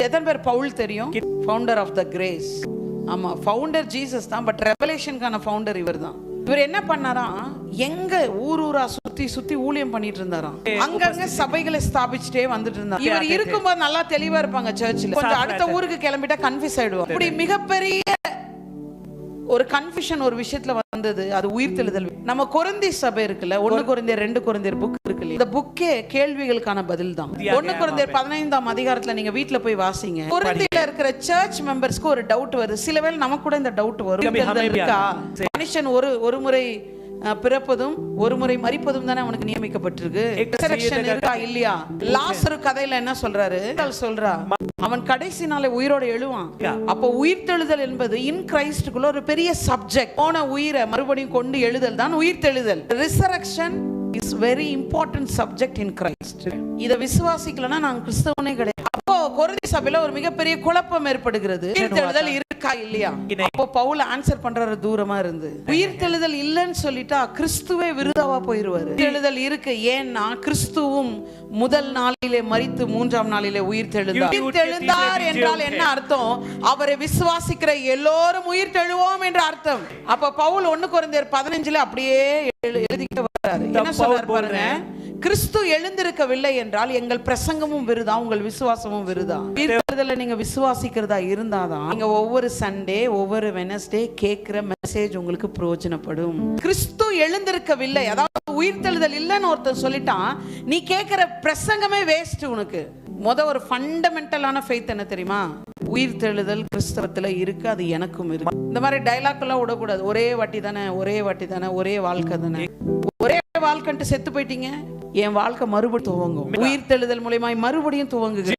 எத்தனை பேர் பவுல் தெரியும்? Founder of the grace. ஆமா, ஃபவுண்டர் ஜீசஸ் தான், பட் ரெவலேஷனுக்கான ஃபவுண்டர் இவர் தான். இவர் என்ன பண்ணாரா, எங்க ஊரா சுத்தி சுத்தி ஊழியம் பண்ணிட்டு இருந்தாராம். அங்கங்க சபைகளை ஸ்தாபிச்சுட்டே வந்துட்டு இருந்தார். இவர் இருக்கும்போது நல்லா தெளிவா இருப்பாங்க சர்ச்சில், கொஞ்சம் அடுத்த ஊருக்கு கிளம்பிட்டா கன்ஃபியூஸ் ஆயிடுவாங்க. இப்படி மிகப்பெரிய ஒரு கன்ஃபியூஷன் ஒரு விஷயத்துல வந்தது, அது உயிர்த்தெழுதல். நம்ம கொரிந்தி சபை இருக்குல்ல, 1 கொரிந்தியர் 2 கொரிந்தியர் புக் இருக்குல்ல, இந்த புக்கே கேள்விகளுக்கான பதில் தான். 1 கொரிந்தியர் 15ஆம் அதிகாரத்துல நீங்க வீட்ல போய் வாசிங்க. கொரிந்தியில இருக்கிற சர்ச் மெம்பர்ஸ்க்கு ஒரு டவுட் வருது. சில வேளை நமக்கு கூட இந்த டவுட் வரும். இருக்கா, மனுஷன் ஒரு முறை பிறப்பதும் ஒரு முறை மரிப்பதும் தானே அவனுக்கு நியமிக்கப்பட்டிருக்கு. ரெசரக்ஷன் இருக்கா இல்லையா? லாசரு கதையில என்ன சொல்றாரு, சொல்றா அவன் கடைசி நாளை உயிரோட எழுவான். அப்போ உயிர்த்தெழுதல் என்பது இன் கிரைஸ்டுக்குள்ள ஒரு பெரிய சப்ஜெக்ட். போன உயிரை மறுபடியும் கொண்டு எழுதல் தான் உயிர்த்தெழுதல். Resurrection is very important subject in Christ. இதை விசுவாசிக்கலன்னா நான் கிறிஸ்தவனே கிடையாது. அப்போ கொரிந்தி சபையில ஒரு மிகப்பெரிய குழப்பம் ஏற்படுகிறது. உயிர்த்தெழுதல் இருக்கா இல்லையா? அப்போ பவுல் ஆன்சர் பண்றாரு தூரமா இருந்து. உயிர்த்தெழுதல் இல்லைன்னு சொல்லிட்டா கிறிஸ்துவே விருதாவா போயிருவாரு. உயிர்த்தெழுதல் இருக்கு, ஏன்னா கிறிஸ்துவும் முதல் நாளிலே மரித்து 3ஆம் நாளிலே உயிர்த்தெழுந்தார். உயிர்த்தெழுந்தார் என்றால் என்ன அர்த்தம்? அவரை விசுவாசிக்கிற எல்லோரும் உயிர்த்தெழுவோம் என்ற அர்த்தம். அப்ப பவுல் 1 கொரிந்தியர் 15 அப்படியே எழுதிட்டு வர்றாரு. என்ன சொல்றாரு பாருங்க, கிறிஸ்து எழுந்திருக்கவில்லை என்றால் எங்கள் பிரசங்கமும் விருதா, உங்கள் விசுவாசமும் விருதா. உயிர்த்தெழுதலை நீங்க விசுவாசிக்கிறதா இருந்தாதான் நீங்க ஒவ்வொரு சண்டே ஒவ்வொரு வெனஸ்டே கேட்கிற மெசேஜ் உங்களுக்கு பிரயோஜனப்படும். கிறிஸ்து எழுந்திருக்கவில்லை, அதாவது உயிர்த்தெழுதல் இல்லைன்னு ஒருத்தர் சொல்லிட்டான், நீ கேட்கிற பிரசங்கமே வேஸ்ட் உனக்கு. ஒரு ஃபண்டமெண்டலான ஃபெய்த் என்ன தெரியுமா? உயிர்த்தெழுதல் கிறிஸ்தவத்துல இருக்கு, அது எனக்கும் இருக்கு. இந்த மாதிரி டைலாக் எல்லாம் விடக்கூடாது. ஒரே வாட்டி தானே, ஒரே வாழ்க்கை தானே, ஒரே வாழ்க்கைன்ட்டு செத்து போயிட்டீங்க. என் வாழ்க்கை மறுபடியும் துவங்கும். உயிர்த்தெழுதல் மூலமாய் மறுபடியும் துவங்குகிறது.